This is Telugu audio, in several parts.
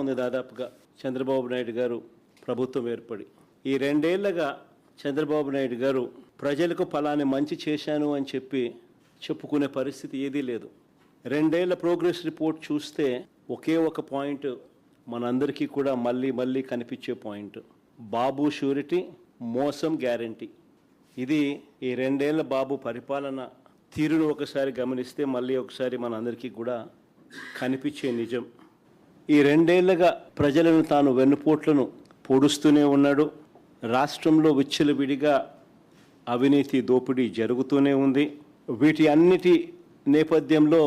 ఉంది దాదాపుగా చంద్రబాబు నాయుడు గారు ప్రభుత్వం ఏర్పడి. ఈ 2 ఏళ్లుగా చంద్రబాబు నాయుడు గారు ప్రజలకు ఫలాని మంచి చేశాను అని చెప్పుకునే పరిస్థితి ఏదీ లేదు. 2 ఏళ్ల ప్రోగ్రెస్ రిపోర్ట్ చూస్తే ఒకే ఒక పాయింట్ మనందరికీ కూడా మళ్ళీ కనిపించే పాయింట్: బాబు షూరిటీ, మోసం గ్యారంటీ. ఇది ఈ 2 ఏళ్ల బాబు పరిపాలన తీరును ఒకసారి గమనిస్తే మళ్ళీ ఒకసారి మనందరికీ కూడా కనిపించే నిజం. ఈ 2 ఏళ్లుగా ప్రజలను తాను వెన్నుపోట్లను పొడుస్తూనే ఉన్నాడు. రాష్ట్రంలో విచ్చలవిడిగా అవినీతి దోపిడీ జరుగుతూనే ఉంది. వీటి అన్నిటి నేపథ్యంలో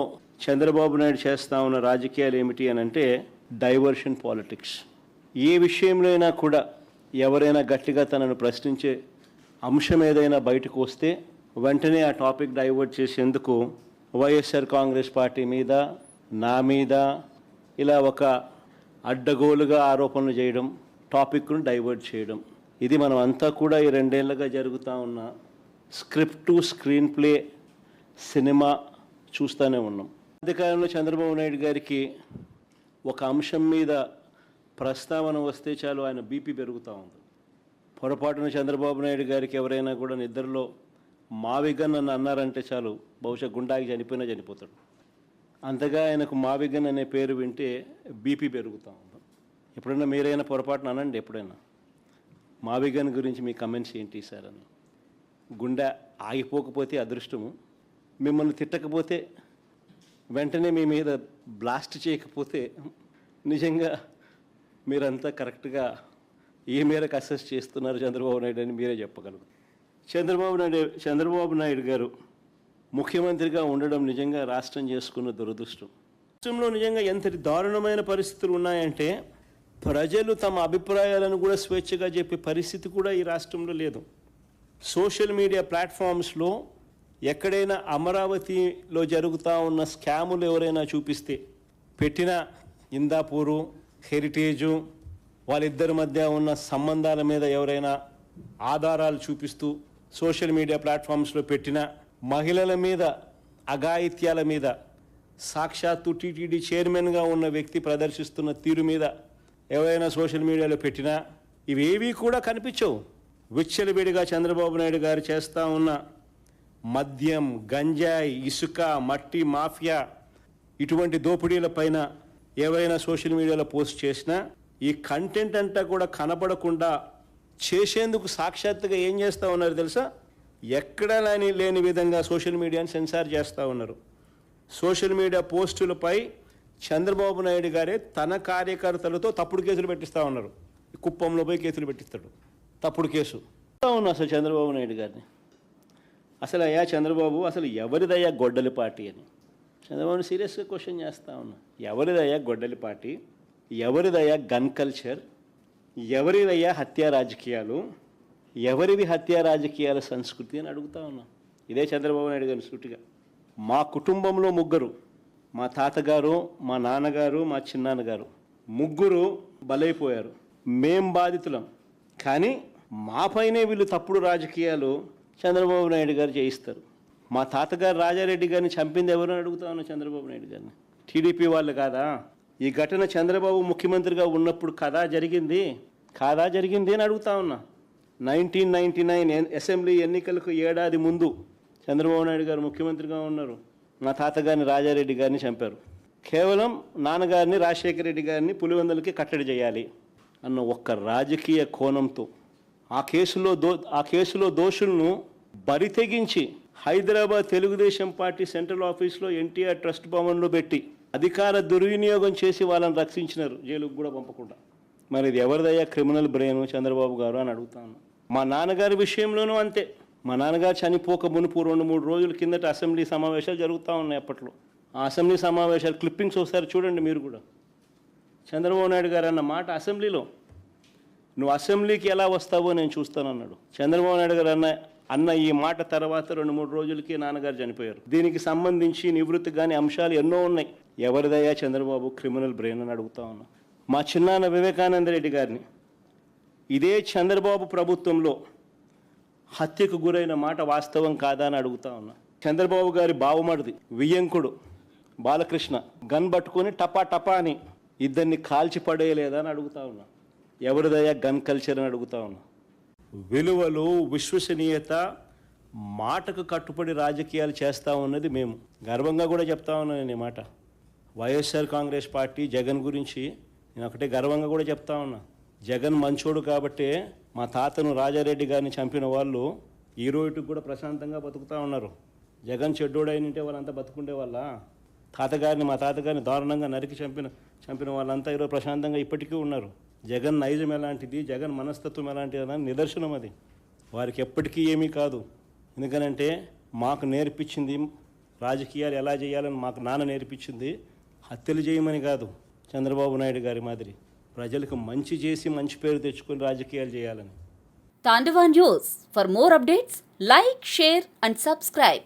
చంద్రబాబు నాయుడు చేస్తూ ఉన్న రాజకీయాలు ఏమిటి అని అంటే డైవర్షన్ పాలిటిక్స్. ఏ విషయంలో అయినా కూడా ఎవరైనా గట్టిగా తనను ప్రశ్నించే అంశం ఏదైనా బయటకు వస్తే వెంటనే ఆ టాపిక్ డైవర్ట్ చేసేందుకు వైఎస్ఆర్ కాంగ్రెస్ పార్టీ మీద, నా మీద ఇలా ఒక అడ్డగోలుగా ఆరోపణలు చేయడం, టాపిక్ను డైవర్ట్ చేయడం, ఇది మనం అంతా కూడా ఈ 2 ఏళ్లుగా జరుగుతూ ఉన్న script to screen play cinema చూస్తూనే ఉన్నాం. మధ్యకాలంలో చంద్రబాబు నాయుడు గారికి ఒక అంశం మీద ప్రస్తావన వస్తే చాలు ఆయన బీపీ పెరుగుతూ ఉంది. పొరపాటున చంద్రబాబు నాయుడు గారికి ఎవరైనా కూడా నిద్రలో మావిగన్ అని అన్నారంటే చాలు బహుశా గుండాకి చనిపోతాడు. అంతగా ఆయనకు మావిగన్ అనే పేరు వింటే బీపీ పెరుగుతూ ఉంది. ఎప్పుడైనా మీరైనా పొరపాటున అనండి, ఎప్పుడైనా మావిగన్ గురించి మీ కమెంట్స్ ఏంటి సార్ అని. గుండె ఆగిపోకపోతే అదృష్టము, మిమ్మల్ని తిట్టకపోతే, వెంటనే మీ మీద బ్లాస్ట్ చేయకపోతే నిజంగా మీరంతా కరెక్ట్గా ఏ మేరకు అసెస్ చేస్తున్నారు చంద్రబాబు నాయుడు అని మీరే చెప్పగలరు. చంద్రబాబు నాయుడు గారు ముఖ్యమంత్రిగా ఉండడం నిజంగా రాష్ట్రం చేసుకున్న దురదృష్టం. రాష్ట్రంలో నిజంగా ఎంతటి దారుణమైన పరిస్థితులు ఉన్నాయంటే ప్రజలు తమ అభిప్రాయాలను కూడా స్వేచ్ఛగా చెప్పే పరిస్థితి కూడా ఈ రాష్ట్రంలో లేదు. సోషల్ మీడియా ప్లాట్ఫామ్స్లో ఎక్కడైనా అమరావతిలో జరుగుతూ ఉన్న స్కాములు ఎవరైనా చూపిస్తే, పెట్టిన ఇందాపూరు, హెరిటేజు, వాళ్ళిద్దరి మధ్య ఉన్న సంబంధాల మీద ఎవరైనా ఆధారాలు చూపిస్తూ సోషల్ మీడియా ప్లాట్ఫామ్స్లో పెట్టిన, మహిళల మీద అఘాయిత్యాల మీద సాక్షాత్తు టీటీడీ చైర్మన్గా ఉన్న వ్యక్తి ప్రదర్శిస్తున్న తీరు మీద ఎవరైనా సోషల్ మీడియాలో పెట్టినా ఇవేవీ కూడా కనిపించవు. విచ్చలవిడిగా చంద్రబాబు నాయుడు గారు చేస్తూ ఉన్న మద్యం, గంజాయి, ఇసుక, మట్టి మాఫియా ఇటువంటి దోపిడీల పైన ఎవరైనా సోషల్ మీడియాలో పోస్ట్ చేసినా ఈ కంటెంట్ అంతా కూడా కనబడకుండా చేసేందుకు సాక్షాత్తుగా ఏం చేస్తూ ఉన్నారు తెలుసా? ఎక్కడా లేని విధంగా సోషల్ మీడియాని సెన్సార్ చేస్తూ ఉన్నారు. సోషల్ మీడియా పోస్టులపై చంద్రబాబు నాయుడు గారే తన కార్యకర్తలతో తప్పుడు కేసులు పెట్టిస్తూ ఉన్నారు. కుప్పంలో పోయి కేసులు పెట్టిస్తాడు, తప్పుడు కేసు ఉన్నా అసలు చంద్రబాబు నాయుడు గారిని. అసలు అయ్యా చంద్రబాబు, అసలు ఎవరిదయ్యా గొడ్డలి పార్టీ అని చంద్రబాబుని సీరియస్గా క్వశ్చన్ చేస్తూ ఉన్నా. ఎవరిదయ్యా గొడ్డలి పార్టీ? ఎవరిదయ్యా గన్ కల్చర్? ఎవరిదయ్యా హత్యా రాజకీయాలు? ఎవరివి హత్యా రాజకీయాల సంస్కృతి అని అడుగుతా ఉన్నా. ఇదే చంద్రబాబు నాయుడు గారిని సూటిగా. మా కుటుంబంలో 3, మా తాతగారు, మా నాన్నగారు, మా చిన్నాన్నగారు, 3 బలైపోయారు. మేం బాధితులం. కానీ మాపైనే వీళ్ళు తప్పుడు రాజకీయాలు చంద్రబాబు నాయుడు గారు చేయిస్తారు. మా తాతగారు రాజారెడ్డి గారిని చంపింది ఎవరు అని అడుగుతా ఉన్నా చంద్రబాబు నాయుడు గారిని. టీడీపీ వాళ్ళు కాదా? ఈ ఘటన చంద్రబాబు ముఖ్యమంత్రిగా ఉన్నప్పుడు కాదా జరిగింది అని అడుగుతా ఉన్నా. 1999 అసెంబ్లీ ఎన్నికలకు ఏడాది ముందు చంద్రబాబు నాయుడు గారు ముఖ్యమంత్రిగా ఉన్నారు. మా తాతగారిని రాజారెడ్డి గారిని చంపారు. కేవలం నాన్నగారిని రాజశేఖర రెడ్డి గారిని పులివెందులకి కట్టడి చేయాలి అన్న ఒక్క రాజకీయ కోణంతో ఆ కేసులో దోషులను బరితెగించి హైదరాబాద్ తెలుగుదేశం పార్టీ సెంట్రల్ ఆఫీస్లో ఎన్టీఆర్ ట్రస్ట్ భవన్లో పెట్టి అధికార దుర్వినియోగం చేసి వాళ్ళని రక్షించినారు, జైలుకు కూడా పంపకుండా. మరి ఇది ఎవరిదయ్యా క్రిమినల్ బ్రెయిన్ చంద్రబాబు గారు అని అడుగుతాను. మా నాన్నగారి విషయంలోనూ అంతే. మా నాన్నగారు చనిపోక మునుపు 2-3 రోజుల కిందట అసెంబ్లీ సమావేశాలు జరుగుతూ ఉన్నాయి. అప్పట్లో ఆ అసెంబ్లీ సమావేశాలు క్లిప్పింగ్స్ ఒకసారి చూడండి మీరు కూడా. చంద్రబాబు నాయుడు గారు అన్న మాట అసెంబ్లీలో, నువ్వు అసెంబ్లీకి ఎలా వస్తావో నేను చూస్తానన్నాడు. చంద్రబాబు నాయుడు గారు అన్న ఈ మాట తర్వాత 2-3 రోజులకి నాన్నగారు చనిపోయారు. దీనికి సంబంధించి నివృత్తి కానీ అంశాలు ఎన్నో ఉన్నాయి. ఎవరిదయ్యా చంద్రబాబు క్రిమినల్ బ్రెయిన్ అని అడుగుతా ఉన్నా. మా చిన్నాన్న వివేకానంద రెడ్డి గారిని ఇదే చంద్రబాబు ప్రభుత్వంలో హత్యకు గురైన మాట వాస్తవం కాదా అని అడుగుతా ఉన్నా. చంద్రబాబు గారి బావమడిది వియ్యంకుడు బాలకృష్ణ గన్ పట్టుకొని టపా టపా అని ఇద్దరిని కాల్చి పడేయలేదా అని అడుగుతా ఉన్నా. ఎవరిదయ్యా గన్ కల్చర్ అని అడుగుతా ఉన్నా. విలువలు, విశ్వసనీయత, మాటకు కట్టుబడి రాజకీయాలు చేస్తూ ఉన్నది మేము. గర్వంగా కూడా చెప్తా ఉన్నాను నేను ఈ మాట. వైఎస్ఆర్ కాంగ్రెస్ పార్టీ జగన్ గురించి నేను ఒకటే గర్వంగా కూడా చెప్తా ఉన్నా. జగన్ మంచోడు కాబట్టే మా తాతను రాజారెడ్డి గారిని చంపిన వాళ్ళు ఈ రోజుకి కూడా ప్రశాంతంగా బతుకుతూ ఉన్నారు. జగన్ చెడ్డోడు అయినంటే వాళ్ళంతా బతుకుండే వాళ్ళ. మా తాతగారిని దారుణంగా నరికి చంపిన వాళ్ళంతా ఈరోజు ప్రశాంతంగా ఇప్పటికీ ఉన్నారు. జగన్ నైజం ఎలాంటిది, జగన్ మనస్తత్వం ఎలాంటిది అని నిదర్శనం అది. వారికి ఎప్పటికీ ఏమీ కాదు. ఎందుకనంటే మాకు నేర్పించింది రాజకీయాలు ఎలా చేయాలని మాకు నాన్న నేర్పించింది. హత్యలు చేయమని కాదు, చంద్రబాబు నాయుడు గారి మాదిరి ప్రజలకు మంచి చేసి మంచి పేరు తెచ్చుకొని రాజకీయాలు చేయాలని. Tandava News. For more updates, like, share and subscribe.